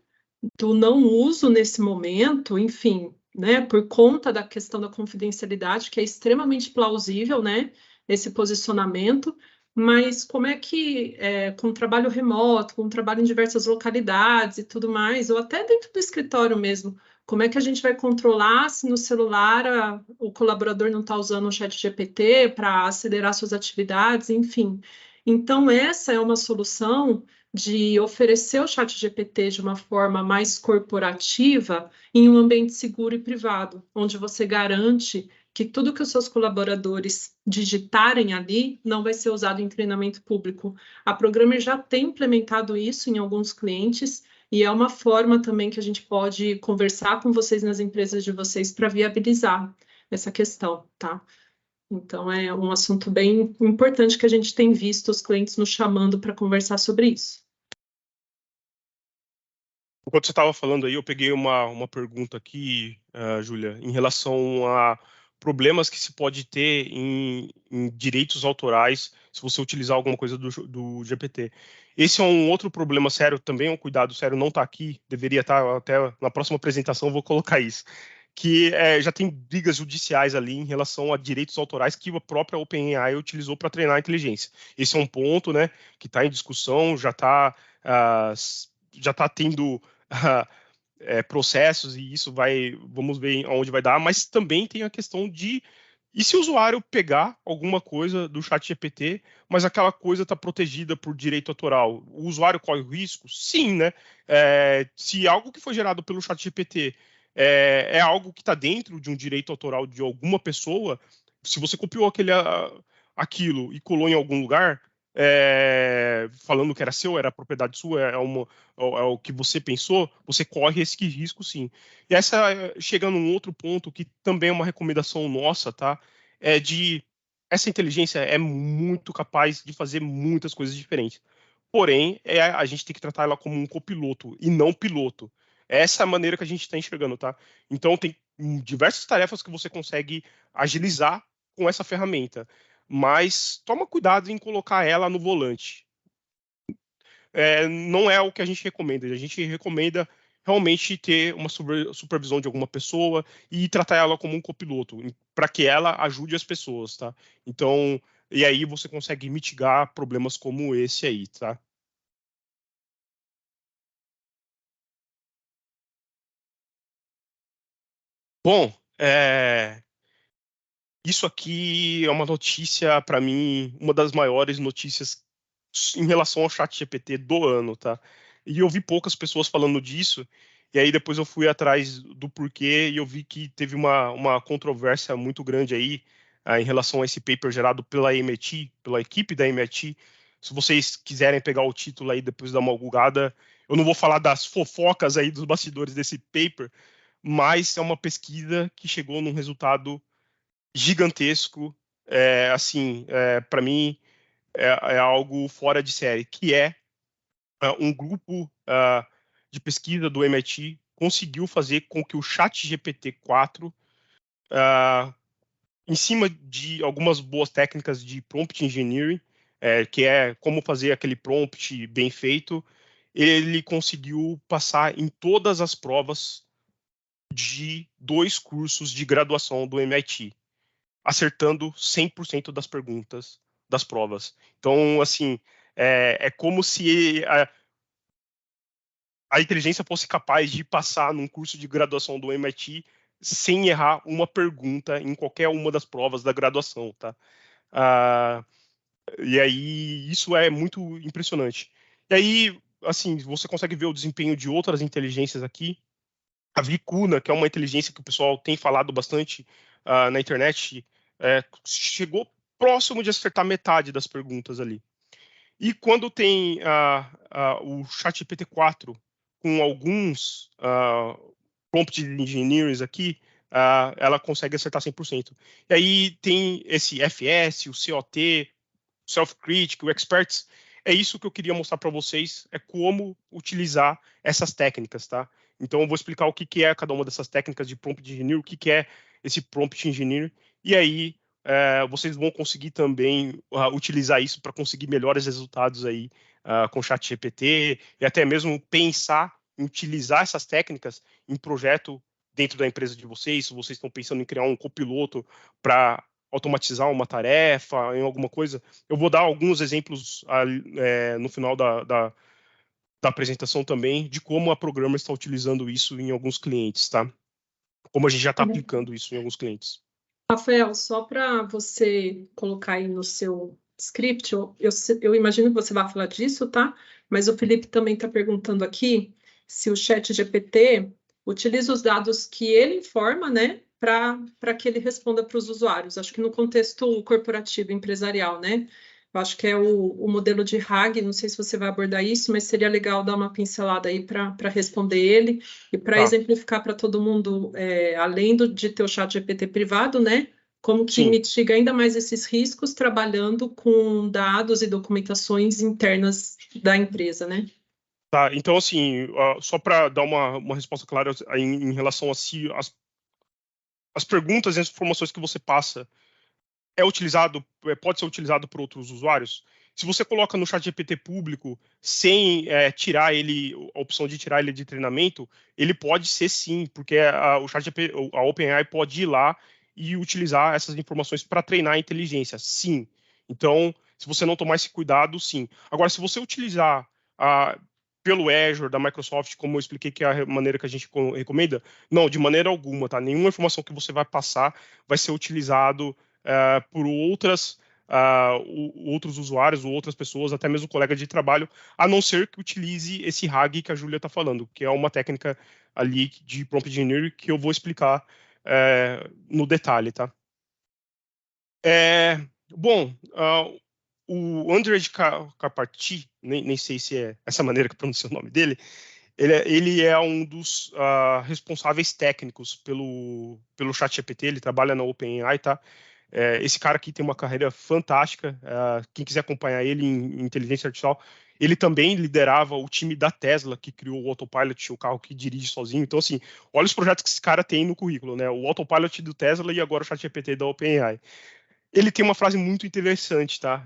A: do não uso nesse momento, enfim, né? Por conta da questão da confidencialidade, que é extremamente plausível, né? Esse posicionamento. Mas como é que, com trabalho remoto, com trabalho em diversas localidades e tudo mais, ou até dentro do escritório mesmo, como é que a gente vai controlar se no celular o colaborador não está usando o chat GPT para acelerar suas atividades, enfim. Então, essa é uma solução de oferecer o chat GPT de uma forma mais corporativa em um ambiente seguro e privado, onde você garante que tudo que os seus colaboradores digitarem ali não vai ser usado em treinamento público. A Programmer já tem implementado isso em alguns clientes e é uma forma também que a gente pode conversar com vocês nas empresas de vocês para viabilizar essa questão, tá? Então, é um assunto bem importante que a gente tem visto os clientes nos chamando para conversar sobre isso.
B: Enquanto você estava falando aí, eu peguei uma pergunta aqui, Júlia, em relação a problemas que se pode ter em direitos autorais se você utilizar alguma coisa do GPT. Esse é um outro problema sério também, um cuidado sério, não está aqui, deveria estar até na próxima apresentação, eu vou colocar isso, que já tem brigas judiciais ali em relação a direitos autorais que a própria OpenAI utilizou para treinar a inteligência. Esse é um ponto, né, que está em discussão, já tá tendo processos e isso vamos ver aonde vai dar, mas também tem a questão de e se o usuário pegar alguma coisa do chat GPT, mas aquela coisa está protegida por direito autoral, o usuário corre o risco? Sim, né? Se algo que foi gerado pelo chat GPT é algo que está dentro de um direito autoral de alguma pessoa, se você copiou aquilo e colou em algum lugar, falando que era seu, era propriedade sua, é o que você pensou, você corre esse risco sim. E chega num outro ponto que também é uma recomendação nossa, tá? Essa inteligência é muito capaz de fazer muitas coisas diferentes. Porém, a gente tem que tratar ela como um copiloto e não piloto. Essa é a maneira que a gente está enxergando, tá? Então, tem diversas tarefas que você consegue agilizar com essa ferramenta, mas toma cuidado em colocar ela no volante. Não é o que a gente recomenda. A gente recomenda realmente ter uma supervisão de alguma pessoa e tratar ela como um copiloto, para que ela ajude as pessoas, tá? Então, e aí você consegue mitigar problemas como esse aí, tá? Bom, isso aqui é uma notícia, para mim, uma das maiores notícias em relação ao chat GPT do ano, tá? E eu vi poucas pessoas falando disso, E aí depois eu fui atrás do porquê e eu vi que teve uma controvérsia muito grande aí em relação a esse paper gerado pela MIT, pela equipe da MIT. Se vocês quiserem pegar o título aí depois dar uma googada, eu não vou falar das fofocas aí dos bastidores desse paper, mas é uma pesquisa que chegou num resultado gigantesco, para mim é algo fora de série, que é um grupo de pesquisa do MIT conseguiu fazer com que o ChatGPT-4, em cima de algumas boas técnicas de prompt engineering, que é como fazer aquele prompt bem feito, ele conseguiu passar em todas as provas de 2 cursos de graduação do MIT, acertando 100% das perguntas das provas. Então, assim, é como se a inteligência fosse capaz de passar num curso de graduação do MIT sem errar uma pergunta em qualquer uma das provas da graduação, tá? Ah, e aí, isso é muito impressionante. E aí, assim, você consegue ver o desempenho de outras inteligências aqui. A Vicuna, que é uma inteligência que o pessoal tem falado bastante na internet, chegou próximo de acertar metade das perguntas ali. E quando tem o ChatGPT-4 com alguns prompt engineers aqui, ela consegue acertar 100%. E aí tem esse FS, o COT, Self-Critic, o Experts. É isso que eu queria mostrar para vocês, é como utilizar essas técnicas, tá? Então eu vou explicar o que é cada uma dessas técnicas de prompt engineer, o que é esse prompt engineer, e aí vocês vão conseguir também utilizar isso para conseguir melhores resultados aí com o ChatGPT e até mesmo pensar em utilizar essas técnicas em projeto dentro da empresa de vocês, se vocês estão pensando em criar um copiloto para automatizar uma tarefa, em alguma coisa. Eu vou dar alguns exemplos no final da apresentação também de como a Programmer está utilizando isso em alguns clientes, tá? Como a gente já está aplicando isso em alguns clientes.
A: Rafael, só para você colocar aí no seu script, eu imagino que você vai falar disso, tá? Mas o Felipe também está perguntando aqui se o ChatGPT utiliza os dados que ele informa, né, para que ele responda para os usuários. Acho que no contexto corporativo, empresarial, né? Eu acho que é o modelo de RAG, não sei se você vai abordar isso, mas seria legal dar uma pincelada aí para responder ele e para exemplificar para todo mundo, além de ter o chat GPT privado, né? Como que mitiga ainda mais esses riscos trabalhando com dados e documentações internas da empresa, né?
B: Tá, então assim, só para dar uma resposta clara em relação a se as perguntas e as informações que você passa pode ser utilizado por outros usuários. Se você coloca no ChatGPT público sem tirar ele, a opção de tirar ele de treinamento, ele pode ser sim, porque o ChatGPT, a OpenAI pode ir lá e utilizar essas informações para treinar a inteligência, sim. Então, se você não tomar esse cuidado, sim. Agora, se você utilizar pelo Azure da Microsoft, como eu expliquei que é a maneira que a gente recomenda, não, de maneira alguma, tá? Nenhuma informação que você vai passar vai ser utilizado por outros usuários ou outras pessoas, até mesmo colega de trabalho, a não ser que utilize esse RAG que a Júlia está falando, que é uma técnica ali de prompt engineering que eu vou explicar no detalhe, tá? Bom, o Andrej Karpathy, nem sei se é essa maneira que pronuncia o nome dele, ele é um dos responsáveis técnicos pelo ChatGPT, ele trabalha na OpenAI, tá? Esse cara aqui tem uma carreira fantástica. Quem quiser acompanhar ele em inteligência artificial, ele também liderava o time da Tesla, que criou o Autopilot, o carro que dirige sozinho. Então, assim, olha os projetos que esse cara tem no currículo, né? O Autopilot do Tesla e agora o ChatGPT da OpenAI. Ele tem uma frase muito interessante, tá?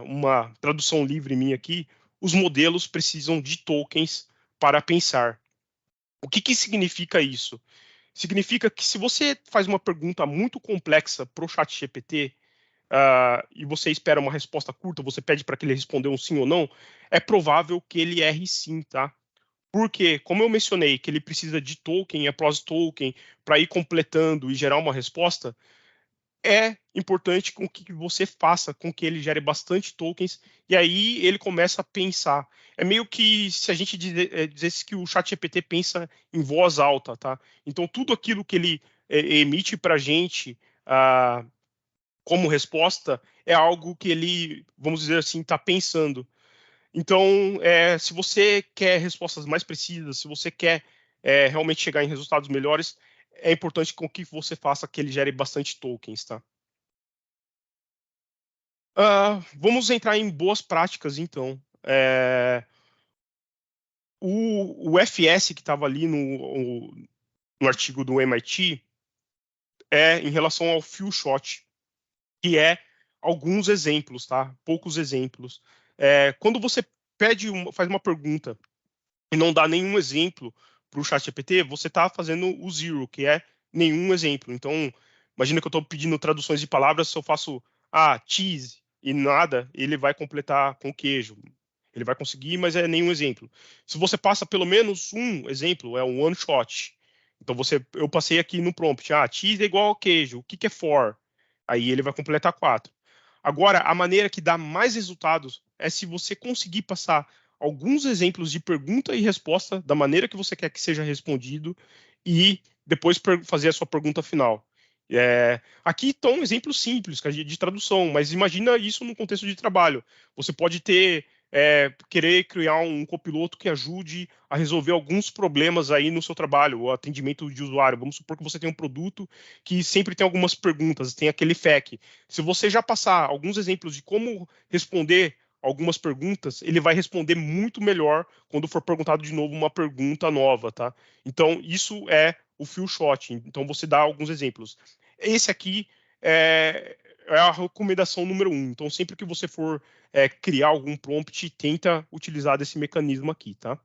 B: Uma tradução livre minha aqui. Os modelos precisam de tokens para pensar. O que significa isso? Significa que se você faz uma pergunta muito complexa para o ChatGPT e você espera uma resposta curta, você pede para que ele responda um sim ou não, é provável que ele erre sim, tá? Porque, como eu mencionei, que ele precisa de token, applause token, para ir completando e gerar uma resposta, é importante com que você faça com que ele gere bastante tokens, e aí ele começa a pensar. É meio que se a gente dissesse que o ChatGPT pensa em voz alta, tá? Então, tudo aquilo que ele emite para a gente como resposta é algo que ele, vamos dizer assim, está pensando. Então, se você quer respostas mais precisas, se você quer realmente chegar em resultados melhores, é importante com que você faça que ele gere bastante tokens, tá? Vamos entrar em boas práticas, então. O FS que estava ali no artigo do MIT é em relação ao few shot, que é alguns exemplos, tá? Poucos exemplos. Quando você faz uma pergunta e não dá nenhum exemplo para o ChatGPT, você está fazendo o zero, que é nenhum exemplo. Então, imagina que eu estou pedindo traduções de palavras, se eu faço cheese e nada, ele vai completar com queijo. Ele vai conseguir, mas é nenhum exemplo. Se você passa pelo menos um exemplo, é um one shot. Então eu passei aqui no prompt, cheese é igual a queijo, o que que é for? Aí ele vai completar 4. Agora, a maneira que dá mais resultados é se você conseguir passar alguns exemplos de pergunta e resposta da maneira que você quer que seja respondido e depois fazer a sua pergunta final. Aqui estão exemplos simples de tradução, mas imagina isso no contexto de trabalho. Você pode querer criar um copiloto que ajude a resolver alguns problemas aí no seu trabalho, o atendimento de usuário. Vamos supor que você tem um produto que sempre tem algumas perguntas, tem aquele FAQ. Se você já passar alguns exemplos de como responder algumas perguntas, ele vai responder muito melhor quando for perguntado de novo uma pergunta nova, tá? Então, isso é o few shot. Então, você dá alguns exemplos. Esse aqui é a recomendação número 1. Então, sempre que você for criar algum prompt, tenta utilizar desse mecanismo aqui, tá?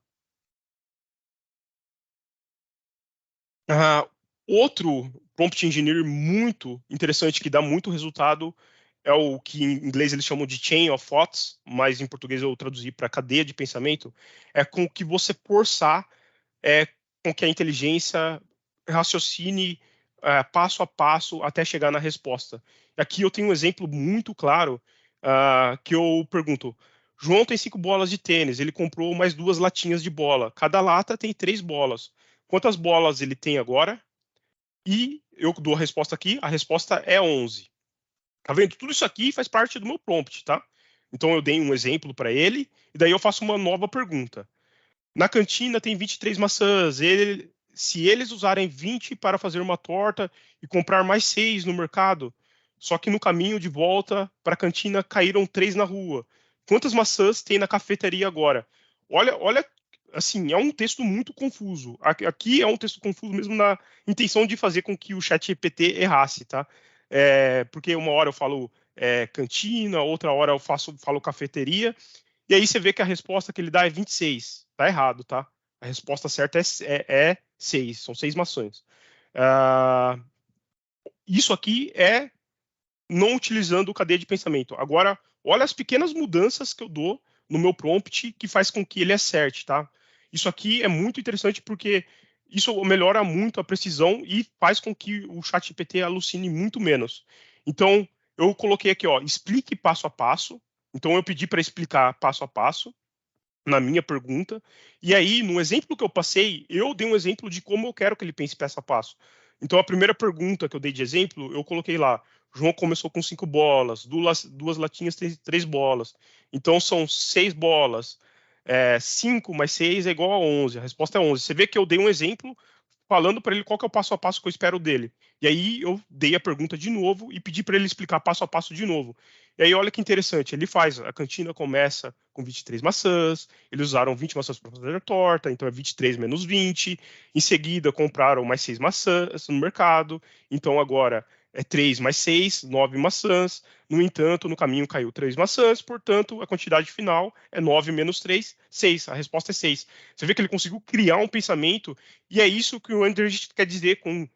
B: Outro prompt engineer muito interessante, que dá muito resultado, é o que em inglês eles chamam de chain of thoughts, mas em português eu traduzi para cadeia de pensamento, é com que você forçar com que a inteligência raciocine passo a passo até chegar na resposta. Aqui eu tenho um exemplo muito claro que eu pergunto, João tem 5 bolas de tênis, ele comprou mais 2 latinhas de bola, cada lata tem 3 bolas. Quantas bolas ele tem agora? E eu dou a resposta aqui, a resposta é 11. Tá vendo? Tudo isso aqui faz parte do meu prompt, tá? Então eu dei um exemplo para ele, e daí eu faço uma nova pergunta. Na cantina tem 23 maçãs. Se eles usarem 20 para fazer uma torta e comprar mais 6 no mercado, só que no caminho de volta para a cantina caíram 3 na rua. Quantas maçãs tem na cafeteria agora? Olha, assim, é um texto muito confuso. Aqui é um texto confuso mesmo na intenção de fazer com que o chat GPT errasse, tá? Porque uma hora eu falo cantina, outra hora eu falo cafeteria, e aí você vê que a resposta que ele dá é 26. Tá errado, tá? A resposta certa é 6. São 6 maçãs. Isso aqui é não utilizando cadeia de pensamento. Agora, olha as pequenas mudanças que eu dou no meu prompt que faz com que ele acerte, tá? Isso aqui é muito interessante porque isso melhora muito a precisão e faz com que o ChatGPT alucine muito menos. Então, eu coloquei aqui, ó, explique passo a passo. Então, eu pedi para explicar passo a passo na minha pergunta. E aí, no exemplo que eu passei, eu dei um exemplo de como eu quero que ele pense passo a passo. Então, a primeira pergunta que eu dei de exemplo, eu coloquei lá. João começou com 5 bolas, duas latinhas tem 3 bolas. Então, são 6 bolas. 5 mais 6 é igual a 11. A resposta é 11. Você vê que eu dei um exemplo falando para ele qual que é o passo a passo que eu espero dele. E aí eu dei a pergunta de novo e pedi para ele explicar passo a passo de novo. E aí olha que interessante, ele faz, a cantina começa com 23 maçãs, eles usaram 20 maçãs para fazer a torta, então é 23 menos 20. Em seguida compraram mais 6 maçãs no mercado, então agora é 3 mais 6, 9 maçãs. No entanto, no caminho caiu 3 maçãs, portanto, a quantidade final é 9 menos 3, 6. A resposta é 6. Você vê que ele conseguiu criar um pensamento, e é isso que o Andrej quer dizer com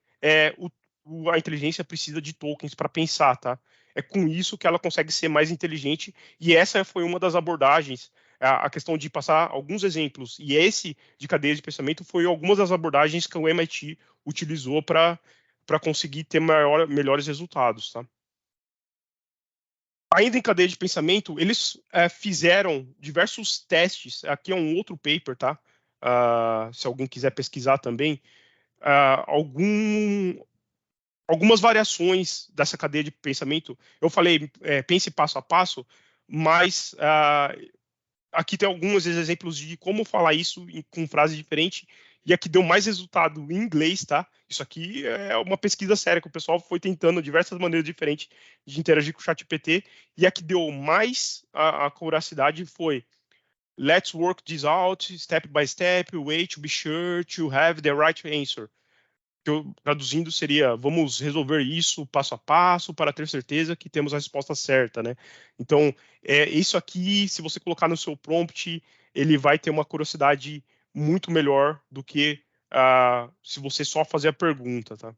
B: a inteligência precisa de tokens para pensar, tá? É com isso que ela consegue ser mais inteligente, e essa foi uma das abordagens, a questão de passar alguns exemplos, e esse de cadeia de pensamento foi algumas das abordagens que o MIT utilizou para conseguir ter melhores resultados, tá? Ainda em cadeia de pensamento, eles fizeram diversos testes. Aqui é um outro paper, tá? Se alguém quiser pesquisar também. Algumas variações dessa cadeia de pensamento. Eu falei, pense passo a passo, mas aqui tem alguns exemplos de como falar isso com frase diferente, e aqui deu mais resultado em inglês, tá? Isso aqui é uma pesquisa séria que o pessoal foi tentando diversas maneiras diferentes de interagir com o ChatGPT, e a que deu mais a acuracidade foi: let's work this out step by step, way to be sure to have the right answer. Que eu, traduzindo, seria: vamos resolver isso passo a passo para ter certeza que temos a resposta certa, né? Então, isso aqui, se você colocar no seu prompt, ele vai ter uma curiosidade muito melhor do que se você só fazer a pergunta, tá?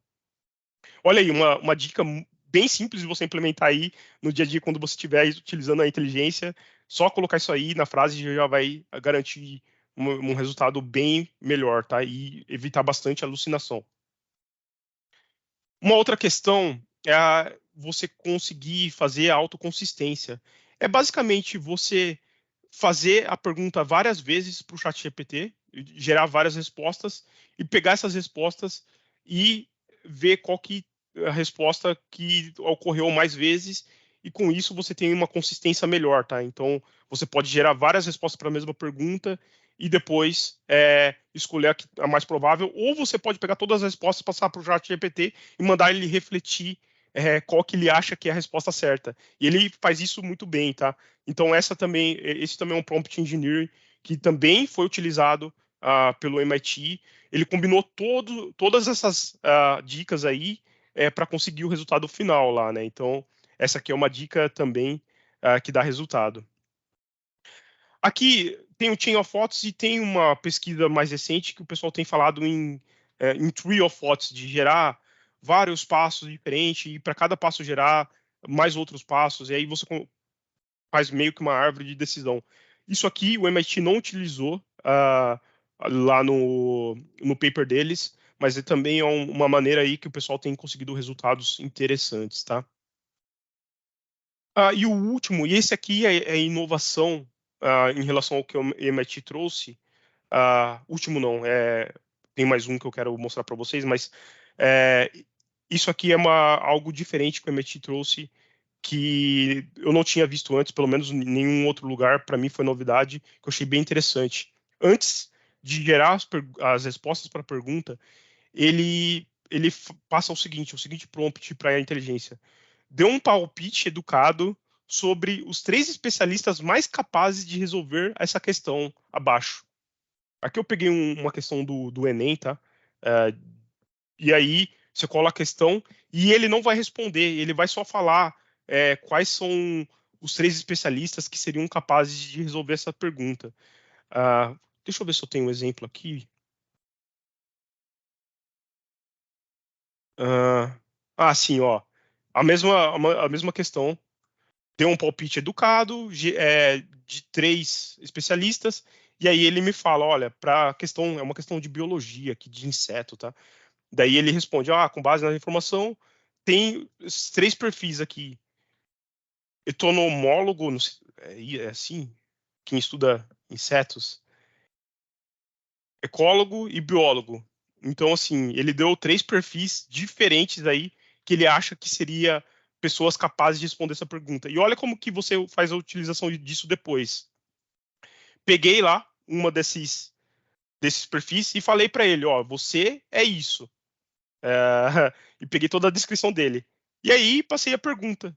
B: Olha aí, uma dica bem simples de você implementar aí no dia a dia, quando você estiver utilizando a inteligência. Só colocar isso aí na frase já vai garantir um resultado bem melhor, tá? E evitar bastante alucinação. Uma outra questão é você conseguir fazer a autoconsistência. É basicamente você fazer a pergunta várias vezes para o ChatGPT, gerar várias respostas e pegar essas respostas e ver qual que é a resposta que ocorreu mais vezes, e com isso você tem uma consistência melhor, tá? Então você pode gerar várias respostas para a mesma pergunta e depois escolher a mais provável, ou você pode pegar todas as respostas, passar para o ChatGPT e mandar ele refletir qual que ele acha que é a resposta certa. E ele faz isso muito bem, tá? Então esse também é um prompt engineering que também foi utilizado pelo MIT. Ele combinou todas essas dicas aí para conseguir o resultado final lá, né? Então essa aqui é uma dica também que dá resultado. Aqui tem o Chain of Thoughts e tem uma pesquisa mais recente que o pessoal tem falado em Tree of Thoughts, de gerar vários passos diferentes e para cada passo gerar mais outros passos, e aí você faz meio que uma árvore de decisão. Isso aqui o MIT não utilizou lá no paper deles, mas também é uma maneira aí que o pessoal tem conseguido resultados interessantes, tá? E o último, e esse aqui é inovação em relação ao que o MIT trouxe. Último não, tem mais um que eu quero mostrar para vocês, mas isso aqui é algo diferente que o MIT trouxe, que eu não tinha visto antes, pelo menos em nenhum outro lugar. Para mim foi novidade, que eu achei bem interessante. Antes de gerar as respostas para a pergunta, ele passa o seguinte prompt para a inteligência: deu um palpite educado sobre os 3 especialistas mais capazes de resolver essa questão abaixo. Aqui eu peguei uma questão do Enem, tá? E aí você coloca a questão e ele não vai responder, ele vai só falar quais são os 3 especialistas que seriam capazes de resolver essa pergunta. Deixa eu ver se eu tenho um exemplo aqui. Sim, ó. A mesma questão. Deu um palpite educado de 3 especialistas, e aí ele me fala: olha, é uma questão de biologia aqui, de inseto, tá? Daí ele responde: com base na informação, tem 3 perfis aqui: entomólogo, não sei, é assim, quem estuda insetos, ecólogo e biólogo. Então, assim, ele deu 3 perfis diferentes aí que ele acha que seria pessoas capazes de responder essa pergunta. E olha como que você faz a utilização disso depois. Peguei lá uma desses perfis e falei para ele: ó, você é isso. E peguei toda a descrição dele. E aí passei a pergunta.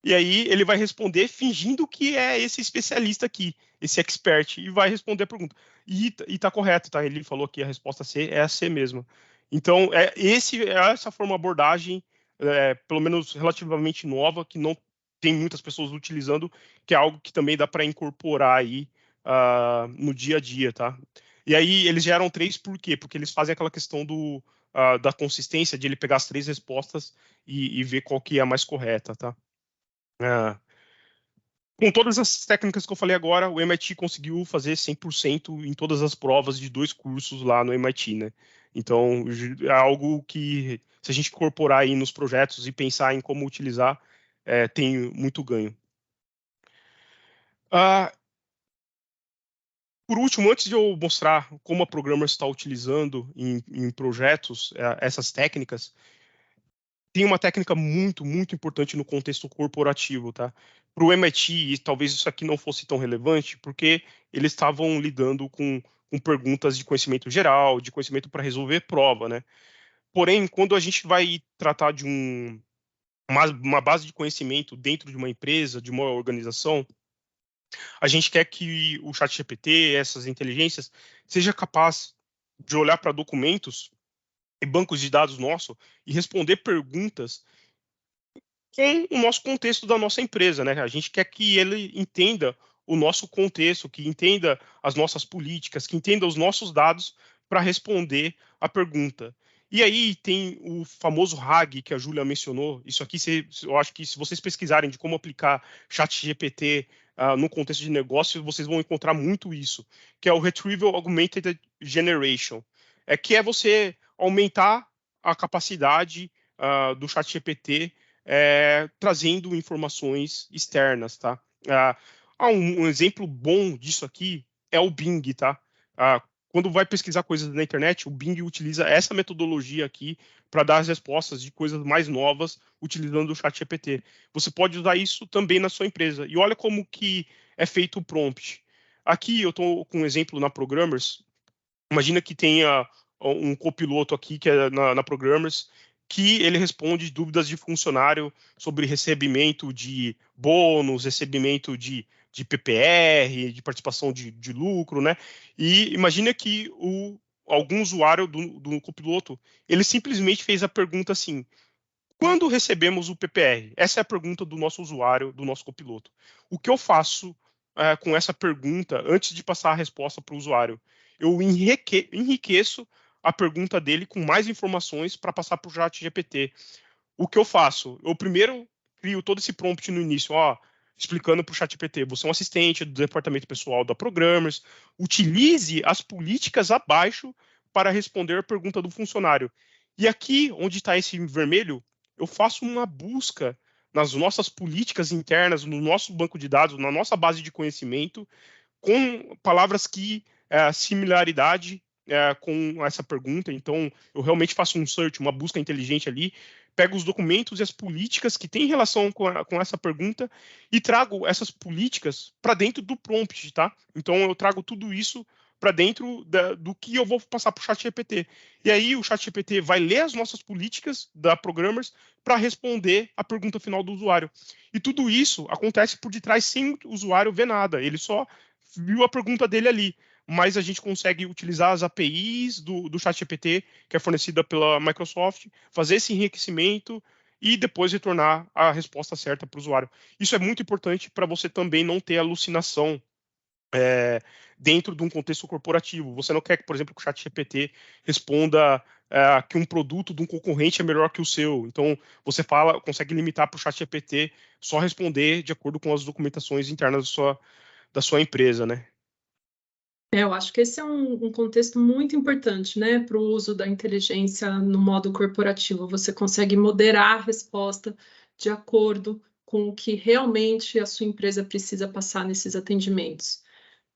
B: E aí ele vai responder fingindo que é esse especialista aqui, esse expert, e vai responder a pergunta. E tá correto, tá? Ele falou que a resposta C é a C mesmo. Então, essa foi uma abordagem, pelo menos relativamente nova, que não tem muitas pessoas utilizando, que é algo que também dá para incorporar aí no dia a dia, tá? E aí eles geram 3 por quê? Porque eles fazem aquela questão da consistência, de ele pegar as 3 respostas e ver qual que é a mais correta, tá? Com todas as técnicas que eu falei agora, o MIT conseguiu fazer 100% em todas as provas de 2 cursos lá no MIT, né? Então, é algo que, se a gente incorporar aí nos projetos e pensar em como utilizar, tem muito ganho. Ah, por último, antes de eu mostrar como a Programmers está utilizando em projetos essas técnicas, tem uma técnica muito, muito importante no contexto corporativo, tá? Para o MIT, talvez isso aqui não fosse tão relevante, porque eles estavam lidando com perguntas de conhecimento geral, de conhecimento para resolver prova, né? Porém, quando a gente vai tratar de uma base de conhecimento dentro de uma empresa, de uma organização, a gente quer que o ChatGPT, essas inteligências, seja capaz de olhar para documentos e bancos de dados nossos e responder perguntas com o nosso contexto da nossa empresa, né? A gente quer que ele entenda o nosso contexto, que entenda as nossas políticas, que entenda os nossos dados para responder a pergunta. E aí tem o famoso RAG que a Júlia mencionou. Isso aqui, eu acho que se vocês pesquisarem de como aplicar ChatGPT no contexto de negócio, vocês vão encontrar muito isso, que é o Retrieval Augmented Generation. Que é você aumentar a capacidade do ChatGPT trazendo informações externas, tá? Um exemplo bom disso aqui é o Bing, tá? Quando vai pesquisar coisas na internet, o Bing utiliza essa metodologia aqui para dar as respostas de coisas mais novas utilizando o ChatGPT. Você pode usar isso também na sua empresa. E olha como que é feito o prompt. Aqui eu estou com um exemplo na Programmers. Imagina que tenha um copiloto aqui que é na Programmers, que ele responde dúvidas de funcionário sobre recebimento de bônus, recebimento de PPR, de participação de lucro, né? E imagina que algum usuário do copiloto, ele simplesmente fez a pergunta assim: quando recebemos o PPR? Essa é a pergunta do nosso usuário, do nosso copiloto. O que eu faço com essa pergunta antes de passar a resposta para o usuário? Eu enriqueço a pergunta dele com mais informações para passar para o ChatGPT. O que eu faço? Eu primeiro crio todo esse prompt no início, explicando para o ChatGPT, você é um assistente do departamento pessoal da Programmers, utilize as políticas abaixo para responder a pergunta do funcionário. E aqui, onde está esse vermelho, eu faço uma busca nas nossas políticas internas, no nosso banco de dados, na nossa base de conhecimento, com palavras que similaridade com essa pergunta. Então, eu realmente faço um search, uma busca inteligente ali, pego os documentos e as políticas que têm relação com essa pergunta e trago essas políticas para dentro do prompt, tá? Então, eu trago tudo isso para dentro do que eu vou passar para o ChatGPT. E aí, o ChatGPT vai ler as nossas políticas da Programmers para responder a pergunta final do usuário. E tudo isso acontece por detrás sem o usuário ver nada. Ele só viu a pergunta dele ali, mas a gente consegue utilizar as APIs do ChatGPT, que é fornecida pela Microsoft, fazer esse enriquecimento e depois retornar a resposta certa para o usuário. Isso é muito importante para você também não ter alucinação dentro de um contexto corporativo. Você não quer que, por exemplo, que o ChatGPT responda que um produto de um concorrente é melhor que o seu. Então, você consegue limitar para o ChatGPT só responder de acordo com as documentações internas da sua empresa, né?
A: Eu acho que esse é um contexto muito importante, né, para o uso da inteligência no modo corporativo. Você consegue moderar a resposta de acordo com o que realmente a sua empresa precisa passar nesses atendimentos.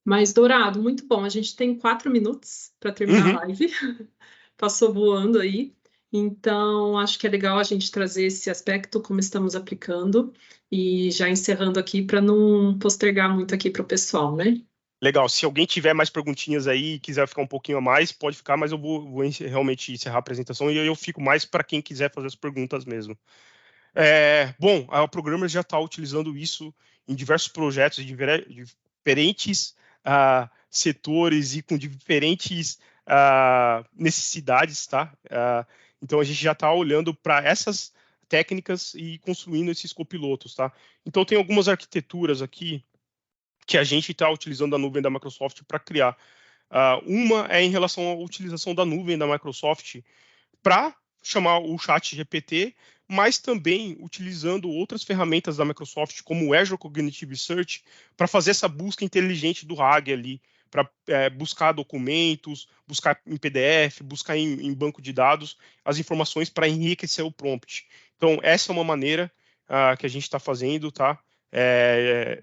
A: Mas, Dourado, muito bom. A gente tem 4 minutos para terminar a
B: Uhum.
A: live. Passou voando aí. Então, acho que é legal a gente trazer esse aspecto, como estamos aplicando, e já encerrando aqui para não postergar muito aqui para o pessoal, né?
B: Legal. Se alguém tiver mais perguntinhas aí e quiser ficar um pouquinho a mais, pode ficar, mas eu vou realmente encerrar a apresentação e eu fico mais para quem quiser fazer as perguntas mesmo. Bom, a Programmer já está utilizando isso em diversos projetos de diferentes setores e com diferentes necessidades, tá? Então a gente já está olhando para essas técnicas e construindo esses copilotos, tá? Então tem algumas arquiteturas aqui que a gente está utilizando a nuvem da Microsoft para criar. Uma é em relação à utilização da nuvem da Microsoft para chamar o chat GPT, mas também utilizando outras ferramentas da Microsoft, como o Azure Cognitive Search, para fazer essa busca inteligente do RAG ali, para buscar documentos, buscar em PDF, buscar em banco de dados as informações para enriquecer o prompt. Então, essa é uma maneira que a gente está fazendo, tá?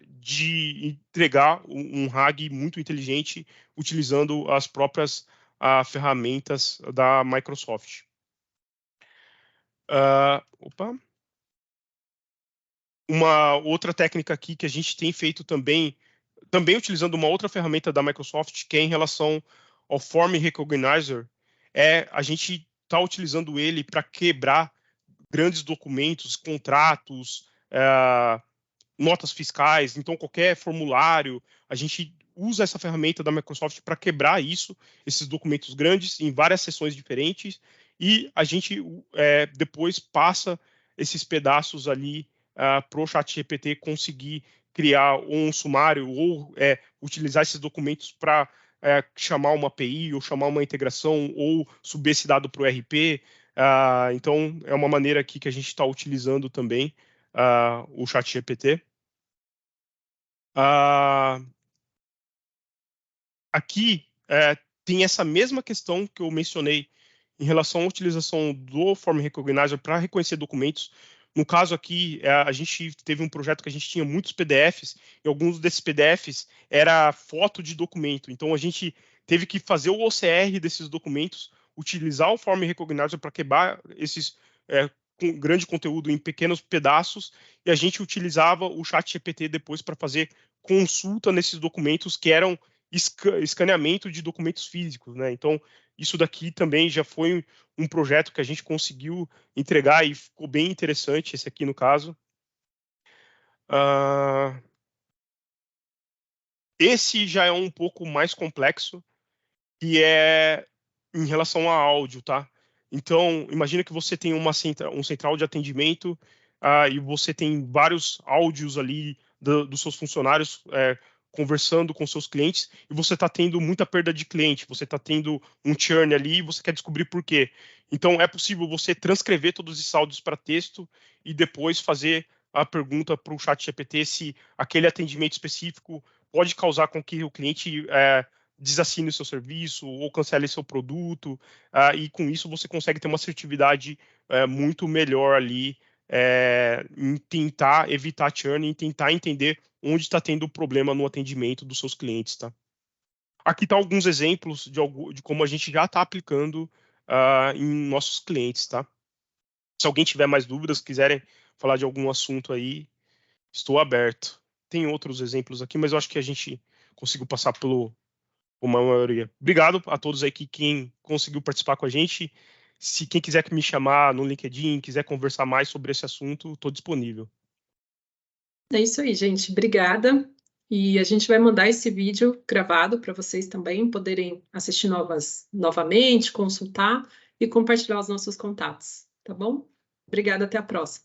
B: de entregar um RAG muito inteligente utilizando as próprias ferramentas da Microsoft. Uma outra técnica aqui que a gente tem feito também utilizando uma outra ferramenta da Microsoft, que é em relação ao Form Recognizer, a gente está utilizando ele para quebrar grandes documentos, contratos, notas fiscais, então qualquer formulário, a gente usa essa ferramenta da Microsoft para quebrar esses documentos grandes em várias seções diferentes, e a gente depois passa esses pedaços ali para o ChatGPT conseguir criar um sumário ou utilizar esses documentos para chamar uma API ou chamar uma integração ou subir esse dado para o RP. Então, é uma maneira aqui que a gente está utilizando também o ChatGPT. Aqui tem essa mesma questão que eu mencionei em relação à utilização do Form Recognizer para reconhecer documentos. No caso aqui, a gente teve um projeto que a gente tinha muitos PDFs, e alguns desses PDFs era foto de documento. Então, a gente teve que fazer o OCR desses documentos, utilizar o Form Recognizer para quebrar esses com grande conteúdo em pequenos pedaços, e a gente utilizava o ChatGPT depois para fazer consulta nesses documentos que eram escaneamento de documentos físicos, né? Então, isso daqui também já foi um projeto que a gente conseguiu entregar e ficou bem interessante, esse aqui no caso. Esse já é um pouco mais complexo, que é em relação a áudio, tá? Então, imagina que você tem um central de atendimento e você tem vários áudios ali dos seus funcionários conversando com seus clientes e você está tendo muita perda de cliente, você está tendo um churn ali e você quer descobrir por quê. Então, é possível você transcrever todos esses áudios para texto e depois fazer a pergunta para o ChatGPT se aquele atendimento específico pode causar com que o cliente desassine o seu serviço ou cancele seu produto, e com isso você consegue ter uma assertividade muito melhor ali em tentar evitar churn, em tentar entender onde está tendo o problema no atendimento dos seus clientes, tá? Aqui estão alguns exemplos de como a gente já está aplicando em nossos clientes, tá? Se alguém tiver mais dúvidas, quiserem falar de algum assunto aí, estou aberto. Tem outros exemplos aqui, mas eu acho que a gente conseguiu passar pelo uma maioria. Obrigado a todos aí quem conseguiu participar com a gente. Se quem quiser me chamar no LinkedIn, quiser conversar mais sobre esse assunto, estou disponível.
A: É isso aí, gente. Obrigada. E a gente vai mandar esse vídeo gravado para vocês também poderem assistir novamente, consultar e compartilhar os nossos contatos, tá bom? Obrigada, até a próxima.